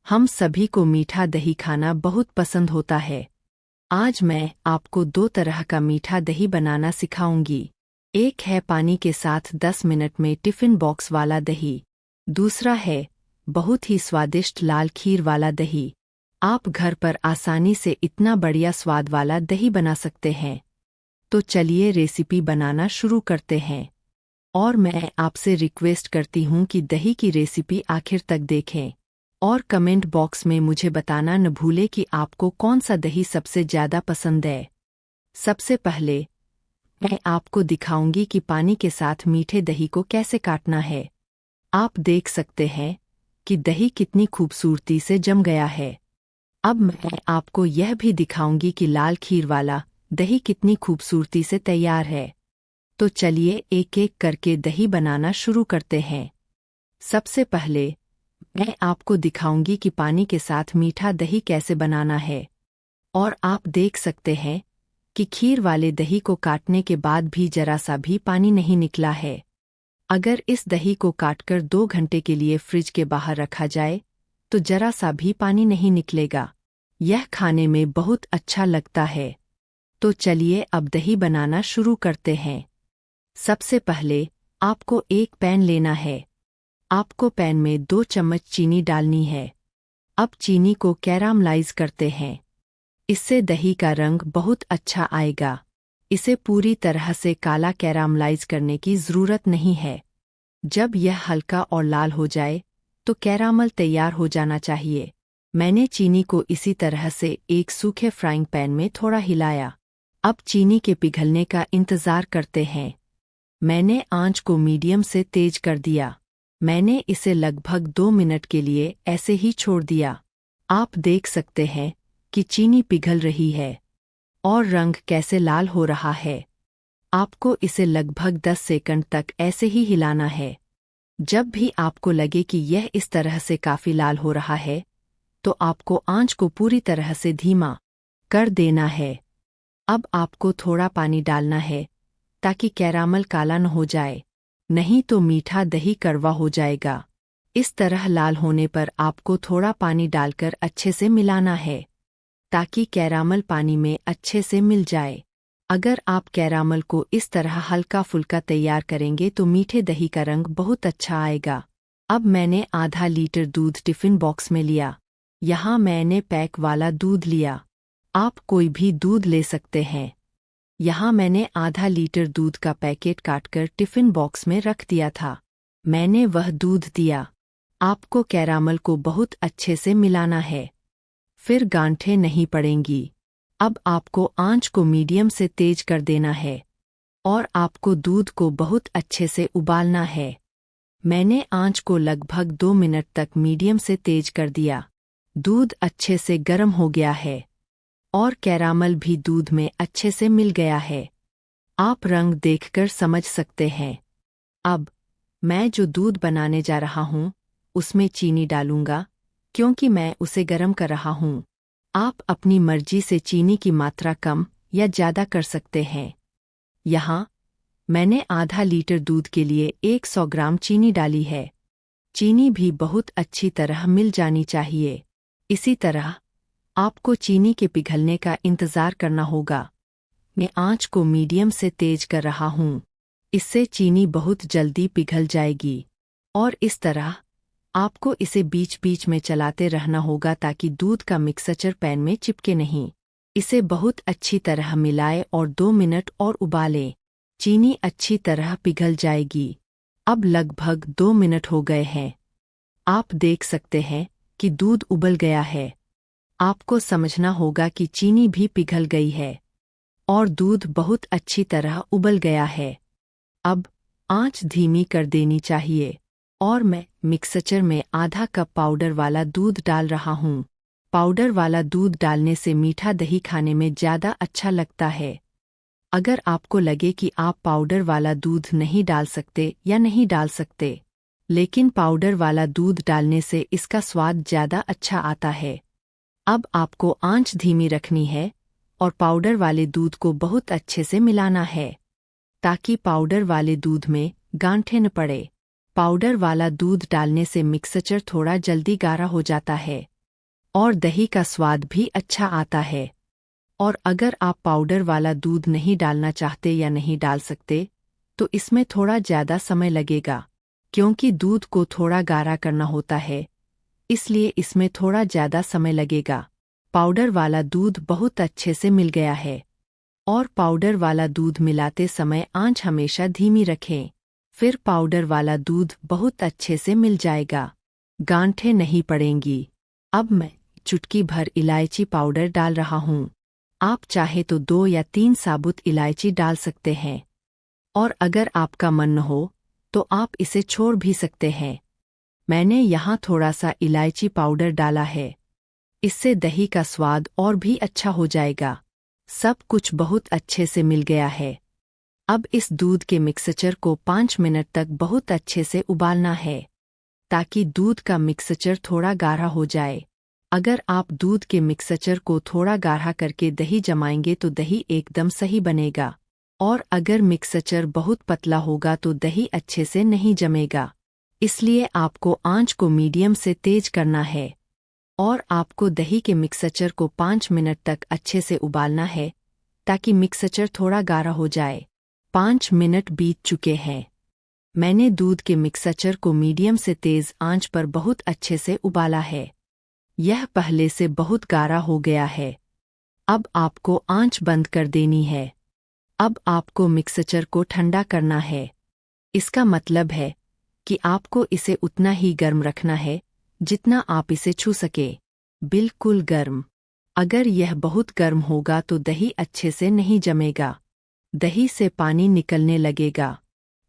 हम सभी को मीठा दही खाना बहुत पसंद होता है। आज मैं आपको दो तरह का मीठा दही बनाना सिखाऊंगी। एक है पानी के साथ 10 मिनट में टिफ़िन बॉक्स वाला दही। दूसरा है बहुत ही स्वादिष्ट लाल खीर वाला दही। आप घर पर आसानी से इतना बढ़िया स्वाद वाला दही बना सकते हैं। तो चलिए रेसिपी बनाना शुरू करते हैं। और मैं आपसे रिक्वेस्ट करती हूँ कि दही की रेसिपी आखिर तक देखें और कमेंट बॉक्स में मुझे बताना न भूलें कि आपको कौन सा दही सबसे ज़्यादा पसंद है। सबसे पहले मैं आपको दिखाऊंगी कि पानी के साथ मीठे दही को कैसे काटना है। आप देख सकते हैं कि दही कितनी खूबसूरती से जम गया है। अब मैं आपको यह भी दिखाऊंगी कि लाल खीर वाला दही कितनी खूबसूरती से तैयार है। तो चलिए एक एक करके दही बनाना शुरू करते हैं। सबसे पहले मैं आपको दिखाऊंगी कि पानी के साथ मीठा दही कैसे बनाना है। और आप देख सकते हैं कि खीर वाले दही को काटने के बाद भी जरा सा भी पानी नहीं निकला है। अगर इस दही को काटकर 2 घंटे के लिए फ्रिज के बाहर रखा जाए तो जरा सा भी पानी नहीं निकलेगा। यह खाने में बहुत अच्छा लगता है। तो चलिए अब दही बनाना शुरू करते हैं। सबसे पहले आपको एक पैन लेना है। आपको पैन में 2 चम्मच चीनी डालनी है। अब चीनी को कैरामलाइज करते हैं। इससे दही का रंग बहुत अच्छा आएगा। इसे पूरी तरह से काला कैरामलाइज करने की ज़रूरत नहीं है। जब यह हल्का और लाल हो जाए तो कैरामल तैयार हो जाना चाहिए। मैंने चीनी को इसी तरह से एक सूखे फ्राइंग पैन में थोड़ा हिलाया। अब चीनी के पिघलने का इंतज़ार करते हैं। मैंने आंच को मीडियम से तेज कर दिया। मैंने इसे लगभग 2 मिनट के लिए ऐसे ही छोड़ दिया। आप देख सकते हैं कि चीनी पिघल रही है और रंग कैसे लाल हो रहा है। आपको इसे लगभग 10 सेकंड तक ऐसे ही हिलाना है। जब भी आपको लगे कि यह इस तरह से काफ़ी लाल हो रहा है तो आपको आंच को पूरी तरह से धीमा कर देना है। अब आपको थोड़ा पानी डालना है ताकि कैरामल काला न हो जाए, नहीं तो मीठा दही कड़वा हो जाएगा। इस तरह लाल होने पर आपको थोड़ा पानी डालकर अच्छे से मिलाना है ताकि कैरामल पानी में अच्छे से मिल जाए। अगर आप कैरामल को इस तरह हल्का फुल्का तैयार करेंगे तो मीठे दही का रंग बहुत अच्छा आएगा। अब मैंने आधा लीटर दूध टिफ़िन बॉक्स में लिया। यहाँ मैंने पैक वाला दूध लिया। आप कोई भी दूध ले सकते हैं। यहाँ मैंने आधा लीटर दूध का पैकेट काटकर टिफ़िन बॉक्स में रख दिया था। मैंने वह दूध दिया। आपको कैरामल को बहुत अच्छे से मिलाना है, फिर गांठें नहीं पड़ेंगी। अब आपको आंच को मीडियम से तेज कर देना है और आपको दूध को बहुत अच्छे से उबालना है। मैंने आंच को लगभग 2 मिनट तक मीडियम से तेज कर दिया। दूध अच्छे से गर्म हो गया है और कैरामल भी दूध में अच्छे से मिल गया है। आप रंग देखकर समझ सकते हैं। अब मैं जो दूध बनाने जा रहा हूँ उसमें चीनी डालूंगा क्योंकि मैं उसे गर्म कर रहा हूँ। आप अपनी मर्जी से चीनी की मात्रा कम या ज़्यादा कर सकते हैं। यहाँ मैंने आधा लीटर दूध के लिए 100 ग्राम चीनी डाली है। चीनी भी बहुत अच्छी तरह मिल जानी चाहिए। इसी तरह आपको चीनी के पिघलने का इंतज़ार करना होगा। मैं आंच को मीडियम से तेज कर रहा हूँ। इससे चीनी बहुत जल्दी पिघल जाएगी और इस तरह आपको इसे बीच बीच में चलाते रहना होगा ताकि दूध का मिक्सचर पैन में चिपके नहीं। इसे बहुत अच्छी तरह मिलाएं और 2 मिनट और उबालें। चीनी अच्छी तरह पिघल जाएगी। अब लगभग 2 मिनट हो गए हैं। आप देख सकते हैं कि दूध उबल गया है। आपको समझना होगा कि चीनी भी पिघल गई है और दूध बहुत अच्छी तरह उबल गया है। अब आंच धीमी कर देनी चाहिए और मैं मिक्सचर में आधा कप पाउडर वाला दूध डाल रहा हूँ। पाउडर वाला दूध डालने से मीठा दही खाने में ज़्यादा अच्छा लगता है। अगर आपको लगे कि आप पाउडर वाला दूध नहीं डाल सकते या नहीं डाल सकते, लेकिन पाउडर वाला दूध डालने से इसका स्वाद ज़्यादा अच्छा आता है। अब आपको आंच धीमी रखनी है और पाउडर वाले दूध को बहुत अच्छे से मिलाना है ताकि पाउडर वाले दूध में गांठें न पड़े। पाउडर वाला दूध डालने से मिक्सचर थोड़ा जल्दी गाढ़ा हो जाता है और दही का स्वाद भी अच्छा आता है। और अगर आप पाउडर वाला दूध नहीं डालना चाहते या नहीं डाल सकते, तो इसमें थोड़ा ज़्यादा समय लगेगा, क्योंकि दूध को थोड़ा गाढ़ा करना होता है, इसलिए इसमें थोड़ा ज़्यादा समय लगेगा। पाउडर वाला दूध बहुत अच्छे से मिल गया है, और पाउडर वाला दूध मिलाते समय आंच हमेशा धीमी रखें। फिर पाउडर वाला दूध बहुत अच्छे से मिल जाएगा, गांठें नहीं पड़ेंगी। अब मैं चुटकी भर इलायची पाउडर डाल रहा हूँ। आप चाहे तो 2 या 3 साबुत इलायची डाल सकते हैं, और अगर आपका मन न हो तो आप इसे छोड़ भी सकते हैं। मैंने यहाँ थोड़ा सा इलायची पाउडर डाला है, इससे दही का स्वाद और भी अच्छा हो जाएगा। सब कुछ बहुत अच्छे से मिल गया है। अब इस दूध के मिक्सचर को 5 मिनट तक बहुत अच्छे से उबालना है, ताकि दूध का मिक्सचर थोड़ा गाढ़ा हो जाए। अगर आप दूध के मिक्सचर को थोड़ा गाढ़ा करके दही जमाएंगे तो दही एकदम सही बनेगा, और अगर मिक्सचर बहुत पतला होगा तो दही अच्छे से नहीं जमेगा। इसलिए आपको आंच को मीडियम से तेज करना है, और आपको दही के मिक्सचर को 5 मिनट तक अच्छे से उबालना है, ताकि मिक्सचर थोड़ा गाढ़ा हो जाए। 5 मिनट बीत चुके हैं। मैंने दूध के मिक्सचर को मीडियम से तेज आंच पर बहुत अच्छे से उबाला है। यह पहले से बहुत गाढ़ा हो गया है। अब आपको आंच बंद कर देनी है। अब आपको मिक्सचर को ठंडा करना है। इसका मतलब है कि आपको इसे उतना ही गर्म रखना है जितना आप इसे छू सके, बिल्कुल गर्म। अगर यह बहुत गर्म होगा तो दही अच्छे से नहीं जमेगा, दही से पानी निकलने लगेगा।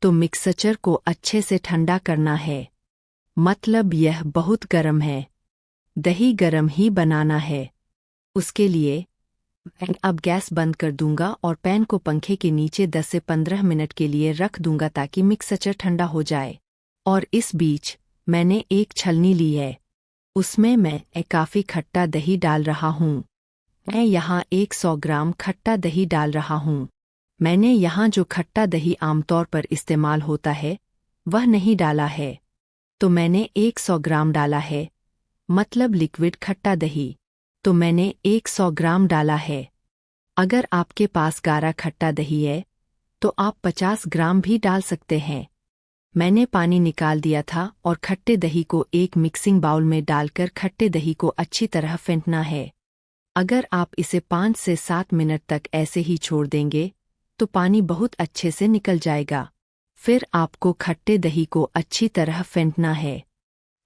तो मिक्सचर को अच्छे से ठंडा करना है, मतलब यह बहुत गर्म है। दही गर्म ही बनाना है। उसके लिए मैं अब गैस बंद कर दूंगा और पैन को पंखे के नीचे 10 से 15 मिनट के लिए रख दूंगा, ताकि मिक्सचर ठंडा हो जाए। और इस बीच मैंने एक छलनी ली है, उसमें मैं काफ़ी खट्टा दही डाल रहा हूँ। मैं यहाँ 100 ग्राम खट्टा दही डाल रहा हूँ। मैंने यहाँ जो खट्टा दही आमतौर पर इस्तेमाल होता है वह नहीं डाला है, तो मैंने 100 ग्राम डाला है, मतलब लिक्विड खट्टा दही। तो मैंने 100 ग्राम डाला है। अगर आपके पास गाढ़ा खट्टा दही है तो आप 50 ग्राम भी डाल सकते हैं। मैंने पानी निकाल दिया था और खट्टे दही को एक मिक्सिंग बाउल में डालकर खट्टे दही को अच्छी तरह फेंटना है। अगर आप इसे 5 से 7 मिनट तक ऐसे ही छोड़ देंगे तो पानी बहुत अच्छे से निकल जाएगा। फिर आपको खट्टे दही को अच्छी तरह फेंटना है।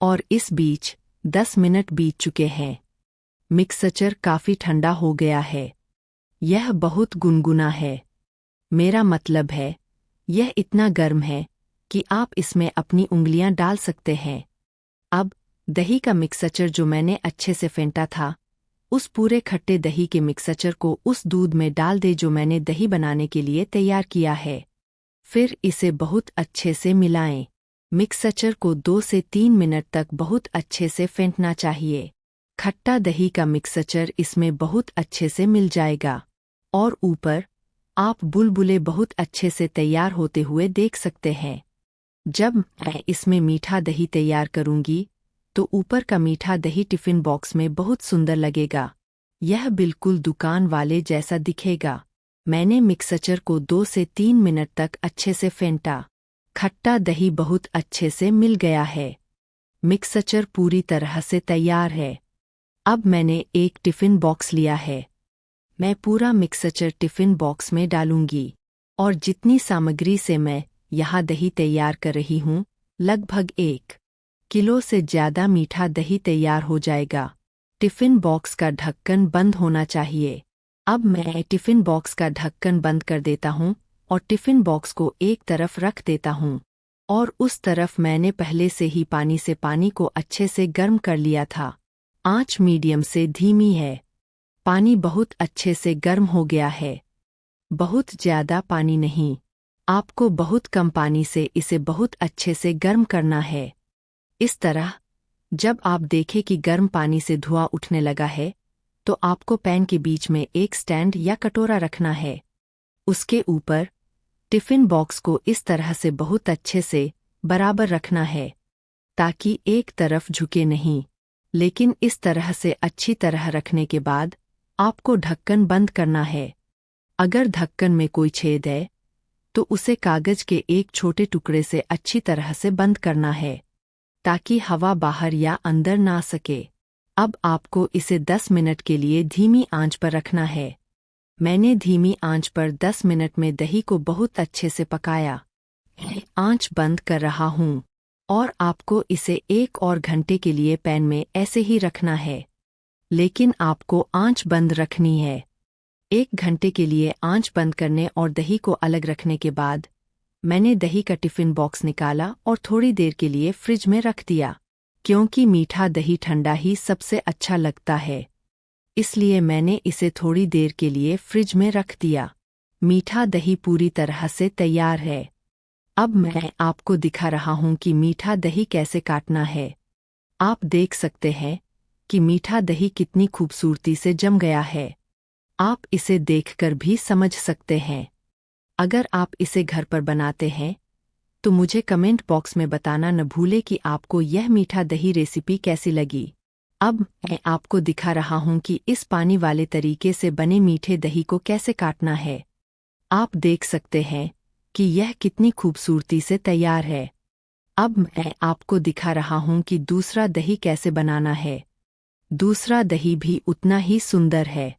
और इस बीच 10 मिनट बीत चुके हैं। मिक्सचर काफ़ी ठंडा हो गया है। यह बहुत गुनगुना है। मेरा मतलब है, यह इतना गर्म है कि आप इसमें अपनी उंगलियां डाल सकते हैं। अब दही का मिक्सचर जो मैंने अच्छे से फेंटा था, उस पूरे खट्टे दही के मिक्सचर को उस दूध में डाल दे जो मैंने दही बनाने के लिए तैयार किया है। फिर इसे बहुत अच्छे से मिलाएं। मिक्सचर को 2 से 3 मिनट तक बहुत अच्छे से फेंटना चाहिए। खट्टा दही का मिक्सचर इसमें बहुत अच्छे से मिल जाएगा, और ऊपर आप बुलबुले बहुत अच्छे से तैयार होते हुए देख सकते हैं। जब मैं इसमें मीठा दही तैयार करूंगी तो ऊपर का मीठा दही टिफ़िन बॉक्स में बहुत सुंदर लगेगा। यह बिल्कुल दुकान वाले जैसा दिखेगा। मैंने मिक्सचर को 2 से 3 मिनट तक अच्छे से फेंटा। खट्टा दही बहुत अच्छे से मिल गया है। मिक्सचर पूरी तरह से तैयार है। अब मैंने एक टिफ़िन बॉक्स लिया है। मैं पूरा मिक्सचर टिफ़िन बॉक्स में डालूंगी, और जितनी सामग्री से मैं यहाँ दही तैयार कर रही हूँ, लगभग 1 किलो से ज़्यादा मीठा दही तैयार हो जाएगा। टिफ़िन बॉक्स का ढक्कन बंद होना चाहिए। अब मैं टिफ़िन बॉक्स का ढक्कन बंद कर देता हूँ और टिफ़िन बॉक्स को एक तरफ रख देता हूँ, और उस तरफ मैंने पहले से ही पानी को अच्छे से गर्म कर लिया था। आंच मीडियम से धीमी है। पानी बहुत अच्छे से गर्म हो गया है। बहुत ज़्यादा पानी नहीं, आपको बहुत कम पानी से इसे बहुत अच्छे से गर्म करना है। इस तरह जब आप देखें कि गर्म पानी से धुआं उठने लगा है, तो आपको पैन के बीच में एक स्टैंड या कटोरा रखना है। उसके ऊपर टिफ़िन बॉक्स को इस तरह से बहुत अच्छे से बराबर रखना है, ताकि एक तरफ झुके नहीं। लेकिन इस तरह से अच्छी तरह रखने के बाद आपको ढक्कन बंद करना है। अगर ढक्कन में कोई छेद है तो उसे कागज के एक छोटे टुकड़े से अच्छी तरह से बंद करना है ताकि हवा बाहर या अंदर ना सके। अब आपको इसे 10 मिनट के लिए धीमी आंच पर रखना है। मैंने धीमी आंच पर 10 मिनट में दही को बहुत अच्छे से पकाया। आंच बंद कर रहा हूँ और आपको इसे 1 और घंटे के लिए पैन में ऐसे ही रखना है, लेकिन आपको आंच बंद रखनी है। 1 घंटे के लिए आंच बंद करने और दही को अलग रखने के बाद मैंने दही का टिफिन बॉक्स निकाला और थोड़ी देर के लिए फ्रिज में रख दिया, क्योंकि मीठा दही ठंडा ही सबसे अच्छा लगता है, इसलिए मैंने इसे थोड़ी देर के लिए फ्रिज में रख दिया। मीठा दही पूरी तरह से तैयार है। अब मैं आपको दिखा रहा हूँ कि मीठा दही कैसे काटना है। आप देख सकते हैं कि मीठा दही कितनी खूबसूरती से जम गया है। आप इसे देखकर भी समझ सकते हैं। अगर आप इसे घर पर बनाते हैं तो मुझे कमेंट बॉक्स में बताना न भूले कि आपको यह मीठा दही रेसिपी कैसी लगी। अब मैं आपको दिखा रहा हूँ कि इस पानी वाले तरीके से बने मीठे दही को कैसे काटना है। आप देख सकते हैं कि यह कितनी खूबसूरती से तैयार है। अब मैं आपको दिखा रहा हूँ कि दूसरा दही कैसे बनाना है। दूसरा दही भी उतना ही सुंदर है।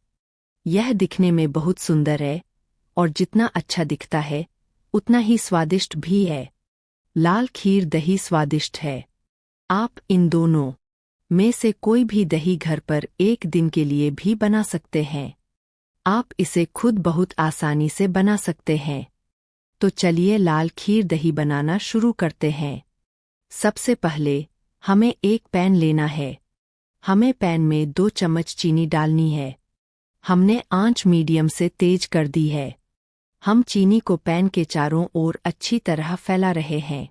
यह दिखने में बहुत सुंदर है और जितना अच्छा दिखता है उतना ही स्वादिष्ट भी है। लाल खीर दही स्वादिष्ट है। आप इन दोनों में से कोई भी दही घर पर 1 दिन के लिए भी बना सकते हैं। आप इसे खुद बहुत आसानी से बना सकते हैं। तो चलिए लाल खीर दही बनाना शुरू करते हैं। सबसे पहले हमें एक पैन लेना है। हमें पैन में 2 चम्मच चीनी डालनी है। हमने आंच मीडियम से तेज कर दी है। हम चीनी को पैन के चारों ओर अच्छी तरह फैला रहे हैं।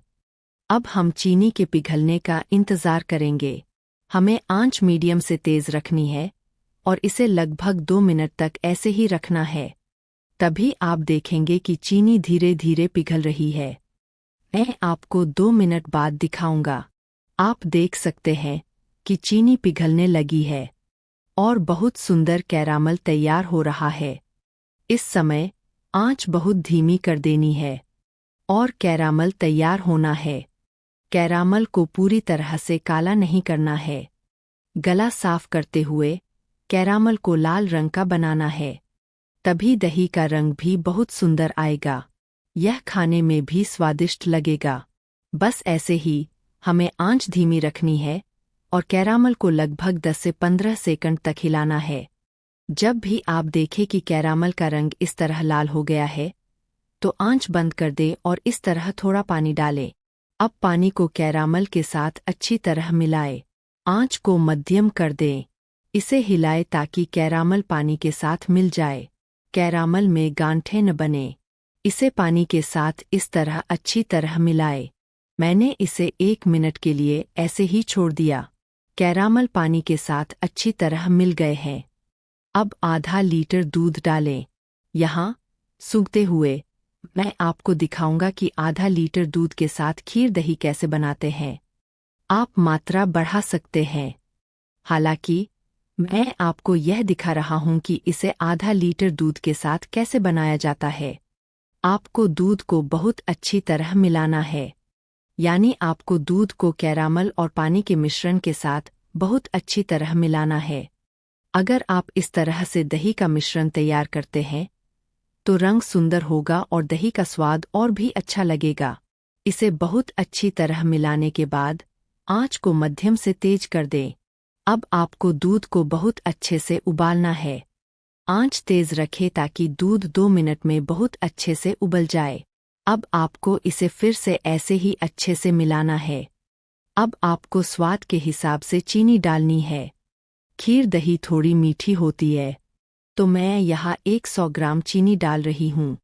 अब हम चीनी के पिघलने का इंतज़ार करेंगे। हमें आंच मीडियम से तेज रखनी है और इसे लगभग 2 मिनट तक ऐसे ही रखना है। तभी आप देखेंगे कि चीनी धीरे धीरे पिघल रही है। मैं आपको 2 मिनट बाद दिखाऊंगा। आप देख सकते हैं कि चीनी पिघलने लगी है और बहुत सुंदर कैरामल तैयार हो रहा है। इस समय आंच बहुत धीमी कर देनी है और कैरामल तैयार होना है। कैरामल को पूरी तरह से काला नहीं करना है। गला साफ करते हुए कैरामल को लाल रंग का बनाना है। तभी दही का रंग भी बहुत सुंदर आएगा। यह खाने में भी स्वादिष्ट लगेगा। बस ऐसे ही हमें आंच धीमी रखनी है और कैरामल को लगभग 10 से 15 सेकंड तक हिलाना है। जब भी आप देखें कि कैरामल का रंग इस तरह लाल हो गया है तो आंच बंद कर दें और इस तरह थोड़ा पानी डालें। अब पानी को कैरामल के साथ अच्छी तरह मिलाएं। आंच को मध्यम कर दें। इसे हिलाएं ताकि कैरामल पानी के साथ मिल जाए। कैरामल में गांठें न बने। इसे पानी के साथ इस तरह अच्छी तरह मिलाएं। मैंने इसे 1 मिनट के लिए ऐसे ही छोड़ दिया। कैरामल पानी के साथ अच्छी तरह मिल गए हैं। अब आधा लीटर दूध डालें। यहाँ सूखते हुए मैं आपको दिखाऊंगा कि आधा लीटर दूध के साथ खीर दही कैसे बनाते हैं। आप मात्रा बढ़ा सकते हैं। हालांकि मैं आपको यह दिखा रहा हूं कि इसे आधा लीटर दूध के साथ कैसे बनाया जाता है। आपको दूध को बहुत अच्छी तरह मिलाना है, यानी आपको दूध को कैरामल और पानी के मिश्रण के साथ बहुत अच्छी तरह मिलाना है। अगर आप इस तरह से दही का मिश्रण तैयार करते हैं तो रंग सुंदर होगा और दही का स्वाद और भी अच्छा लगेगा। इसे बहुत अच्छी तरह मिलाने के बाद आंच को मध्यम से तेज कर दें। अब आपको दूध को बहुत अच्छे से उबालना है। आंच तेज रखें ताकि दूध 2 मिनट में बहुत अच्छे से उबल जाए। अब आपको इसे फिर से ऐसे ही अच्छे से मिलाना है। अब आपको स्वाद के हिसाब से चीनी डालनी है। खीर दही थोड़ी मीठी होती है तो मैं यहाँ 100 ग्राम चीनी डाल रही हूँ।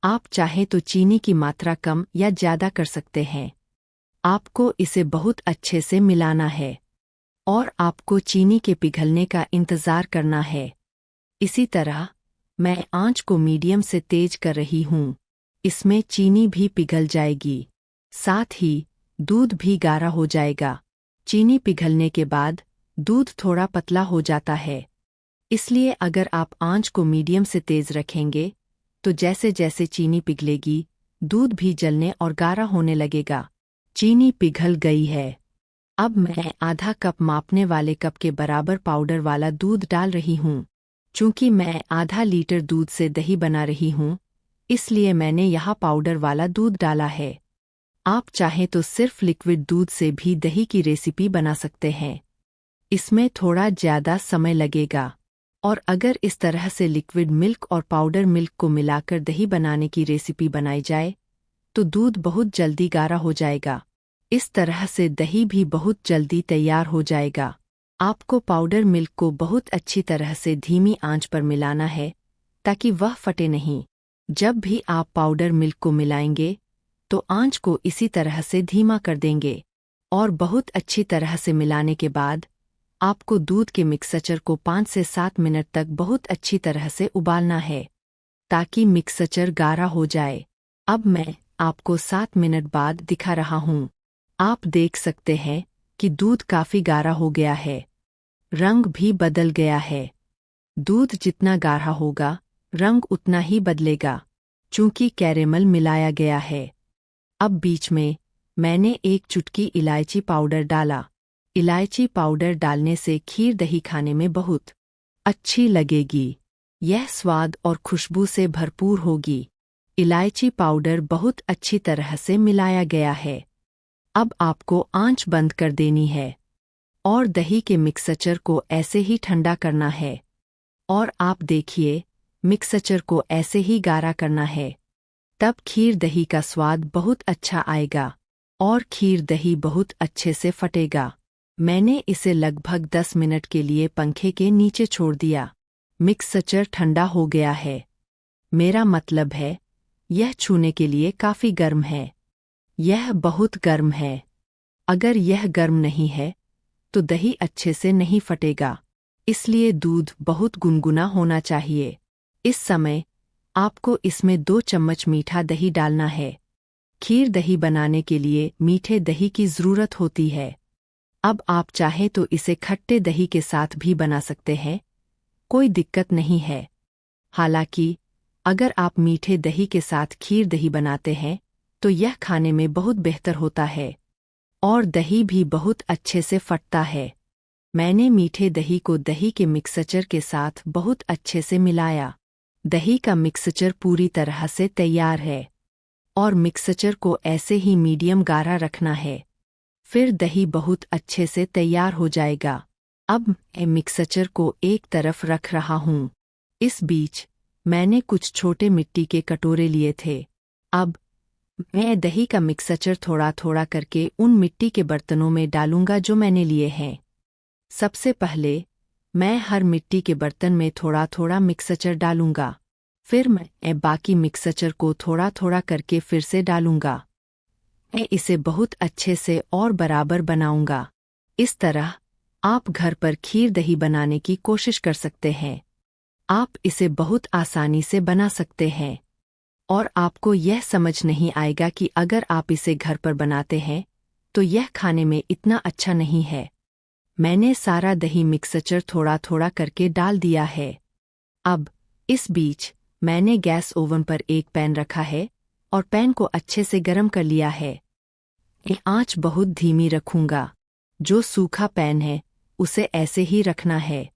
आप चाहे तो चीनी की मात्रा कम या ज़्यादा कर सकते हैं। आपको इसे बहुत अच्छे से मिलाना है और आपको चीनी के पिघलने का इंतज़ार करना है। इसी तरह मैं आंच को मीडियम से तेज कर रही हूँ। इसमें चीनी भी पिघल जाएगी, साथ ही दूध भी गाढ़ा हो जाएगा। चीनी पिघलने के बाद दूध थोड़ा पतला हो जाता है। इसलिए अगर आप आंच को मीडियम से तेज रखेंगे तो जैसे जैसे चीनी पिघलेगी दूध भी जलने और गाढ़ा होने लगेगा। चीनी पिघल गई है। अब मैं आधा कप मापने वाले कप के बराबर पाउडर वाला दूध डाल रही हूँ। चूंकि मैं आधा लीटर दूध से दही बना रही हूँ, इसलिए मैंने यहाँ पाउडर वाला दूध डाला है। आप चाहें तो सिर्फ लिक्विड दूध से भी दही की रेसिपी बना सकते हैं। इसमें थोड़ा ज़्यादा समय लगेगा। और अगर इस तरह से लिक्विड मिल्क और पाउडर मिल्क को मिलाकर दही बनाने की रेसिपी बनाई जाए तो दूध बहुत जल्दी गाढ़ा हो जाएगा। इस तरह से दही भी बहुत जल्दी तैयार हो जाएगा। आपको पाउडर मिल्क को बहुत अच्छी तरह से धीमी आंच पर मिलाना है ताकि वह फटे नहीं। जब भी आप पाउडर मिल्क को मिलाएंगे तो आंच को इसी तरह से धीमा कर देंगे और बहुत अच्छी तरह से मिलाने के बाद आपको दूध के मिक्सचर को 5 से 7 मिनट तक बहुत अच्छी तरह से उबालना है ताकि मिक्सचर गाढ़ा हो जाए। अब मैं आपको 7 मिनट बाद दिखा रहा हूँ। आप देख सकते हैं कि दूध काफ़ी गाढ़ा हो गया है। रंग भी बदल गया है। दूध जितना गाढ़ा होगा रंग उतना ही बदलेगा चूंकि कैरेमल मिलाया गया है। अब बीच में मैंने एक चुटकी इलायची पाउडर डाला। इलायची पाउडर डालने से खीर दही खाने में बहुत अच्छी लगेगी। यह स्वाद और खुशबू से भरपूर होगी। इलायची पाउडर बहुत अच्छी तरह से मिलाया गया है। अब आपको आंच बंद कर देनी है और दही के मिक्सचर को ऐसे ही ठंडा करना है। और आप देखिए, मिक्सचर को ऐसे ही गाढ़ा करना है। तब खीर दही का स्वाद बहुत अच्छा आएगा और खीर दही बहुत अच्छे से फटेगा। मैंने इसे लगभग 10 मिनट के लिए पंखे के नीचे छोड़ दिया। मिक्सचर ठंडा हो गया है। मेरा मतलब है, यह छूने के लिए काफ़ी गर्म है। यह बहुत गर्म है। अगर यह गर्म नहीं है तो दही अच्छे से नहीं फटेगा। इसलिए दूध बहुत गुनगुना होना चाहिए। इस समय आपको इसमें 2 चम्मच मीठा दही डालना है। खीर दही बनाने के लिए मीठे दही की ज़रूरत होती है। अब आप चाहें तो इसे खट्टे दही के साथ भी बना सकते हैं, कोई दिक्कत नहीं है। हालांकि अगर आप मीठे दही के साथ खीर दही बनाते हैं तो यह खाने में बहुत बेहतर होता है और दही भी बहुत अच्छे से फटता है। मैंने मीठे दही को दही के मिक्सचर के साथ बहुत अच्छे से मिलाया। दही का मिक्सचर पूरी तरह से तैयार है और मिक्सचर को ऐसे ही मीडियम गाढ़ा रखना है। फिर दही बहुत अच्छे से तैयार हो जाएगा। अब मैं मिक्सचर को एक तरफ रख रहा हूँ। इस बीच मैंने कुछ छोटे मिट्टी के कटोरे लिए थे। अब मैं दही का मिक्सचर थोड़ा थोड़ा करके उन मिट्टी के बर्तनों में डालूंगा जो मैंने लिए हैं। सबसे पहले मैं हर मिट्टी के बर्तन में थोड़ा थोड़ा मिक्सचर डालूंगा। फिर मैं बाकी मिक्सचर को थोड़ा थोड़ा करके फिर से डालूंगा। मैं इसे बहुत अच्छे से और बराबर बनाऊंगा। इस तरह आप घर पर खीर दही बनाने की कोशिश कर सकते हैं। आप इसे बहुत आसानी से बना सकते हैं और आपको यह समझ नहीं आएगा कि अगर आप इसे घर पर बनाते हैं तो यह खाने में इतना अच्छा नहीं है। मैंने सारा दही मिक्सचर थोड़ा थोड़ा करके डाल दिया है। अब इस बीच मैंने गैस ओवन पर एक पैन रखा है और पैन को अच्छे से गर्म कर लिया है। मैं आंच बहुत धीमी रखूंगा। जो सूखा पैन है उसे ऐसे ही रखना है।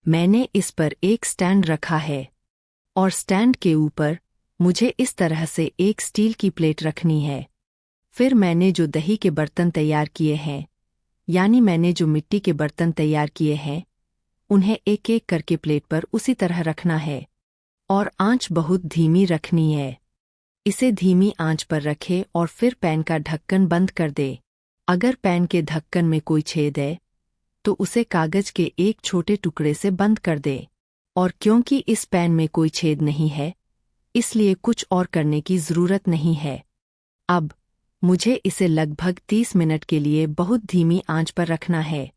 मैंने इस पर एक स्टैंड रखा है और स्टैंड के ऊपर मुझे इस तरह से एक स्टील की प्लेट रखनी है। फिर मैंने जो दही के बर्तन तैयार किए हैं, यानी मैंने जो मिट्टी के बर्तन तैयार किए हैं, उन्हें एक एक करके प्लेट पर उसी तरह रखना है और आंच बहुत धीमी रखनी है। इसे धीमी आंच पर रखें और फिर पैन का ढक्कन बंद कर दे। अगर पैन के ढक्कन में कोई छेद है तो उसे कागज के एक छोटे टुकड़े से बंद कर दे। और क्योंकि इस पैन में कोई छेद नहीं है, इसलिए कुछ और करने की ज़रूरत नहीं है। अब मुझे इसे लगभग 30 मिनट के लिए बहुत धीमी आंच पर रखना है।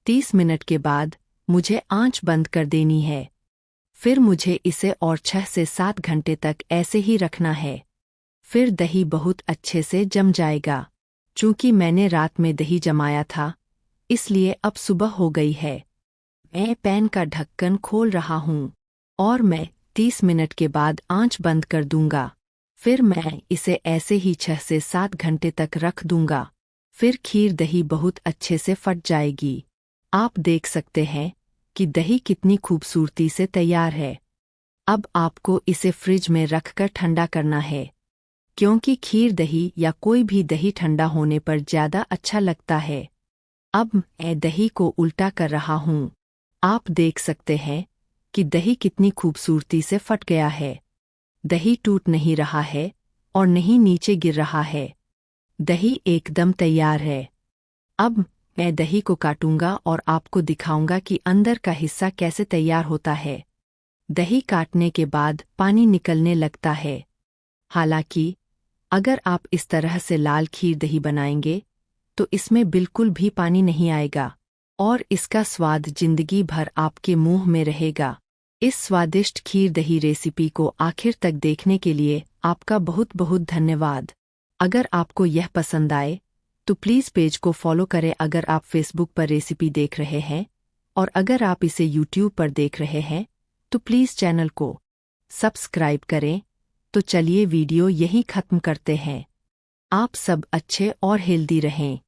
30 मिनट के बाद मुझे आंच बंद कर देनी है। फिर मुझे इसे और 6 से 7 घंटे तक ऐसे ही रखना है। फिर दही बहुत अच्छे से जम जाएगा। चूंकि मैंने रात में दही जमाया था इसलिए अब सुबह हो गई है। मैं पैन का ढक्कन खोल रहा हूँ और मैं 30 मिनट के बाद आंच बंद कर दूंगा। फिर मैं इसे ऐसे ही 6 से 7 घंटे तक रख दूंगा। फिर खीर दही बहुत अच्छे से फट जाएगी। आप देख सकते हैं कि दही कितनी खूबसूरती से तैयार है। अब आपको इसे फ्रिज में रखकर ठंडा करना है, क्योंकि खीर दही या कोई भी दही ठंडा होने पर ज़्यादा अच्छा लगता है। अब मैं दही को उल्टा कर रहा हूँ। आप देख सकते हैं कि दही कितनी खूबसूरती से फट गया है। दही टूट नहीं रहा है और नहीं नीचे गिर रहा है। दही एकदम तैयार है। अब मैं दही को काटूंगा और आपको दिखाऊंगा कि अंदर का हिस्सा कैसे तैयार होता है। दही काटने के बाद पानी निकलने लगता है। हालांकि अगर आप इस तरह से लाल खीर दही बनाएंगे तो इसमें बिल्कुल भी पानी नहीं आएगा और इसका स्वाद जिंदगी भर आपके मुंह में रहेगा। इस स्वादिष्ट खीर दही रेसिपी को आखिर तक देखने के लिए आपका बहुत बहुत धन्यवाद। अगर आपको यह पसंद आए तो प्लीज़ पेज को फॉलो करें अगर आप फेसबुक पर रेसिपी देख रहे हैं, और अगर आप इसे यूट्यूब पर देख रहे हैं तो प्लीज़ चैनल को सब्सक्राइब करें। तो चलिए वीडियो यहीं ख़त्म करते हैं। आप सब अच्छे और हेल्दी रहें।